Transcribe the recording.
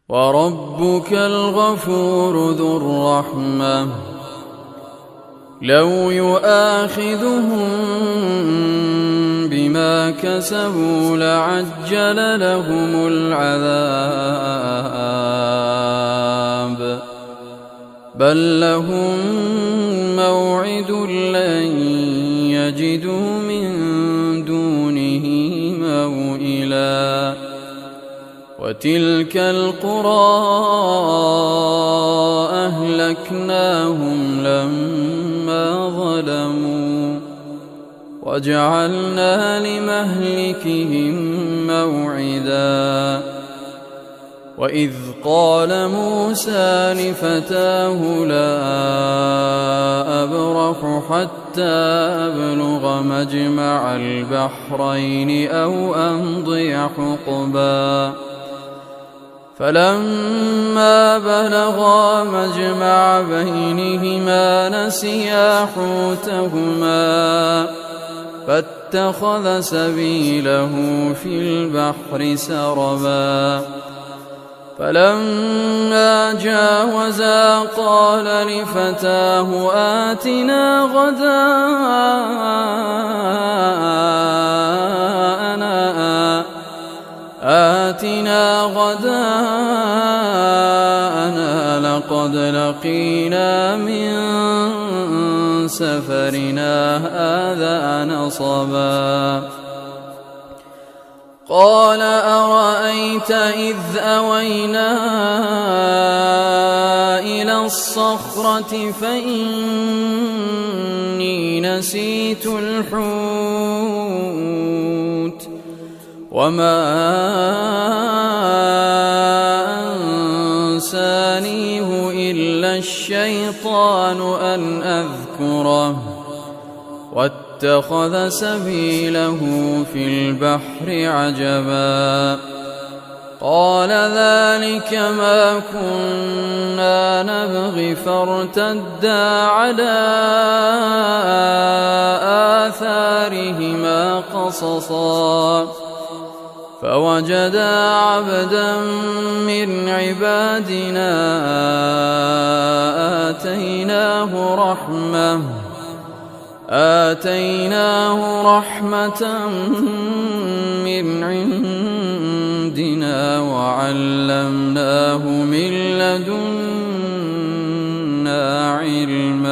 وربك الغفور ذو الرحمة لو يؤاخذهم بما كسبوا لعجل لهم العذاب بل لهم موعد لن يجدوا من دونه موئلا وتلك القرى أهلكناهم لما ظلموا وجعلنا لمهلكهم موعدا وإذ قال موسى لفتاه لا أبرح حتى أبلغ مجمع البحرين أو أمضي حقبا فلما بلغا مجمع بينهما نسيا حوتهما فاتخذ سبيله في البحر سربا فلما جاوزا قال لفتاه آتنا غداءنا لقد لقينا من سفرنا هذا نصبا قال أرأيت إذ أوينا إلى الصخرة فإني نسيت الحوت وما أنسانيه إلا الشيطان أن أذكره واتخذ سبيله في البحر عجبا قال ذلك ما كنا نبغي فارتدا على آثارهما قصصا فوجدا عبدا من عبادنا آتيناه رحمة من عندنا وعلمناه من لدنا علما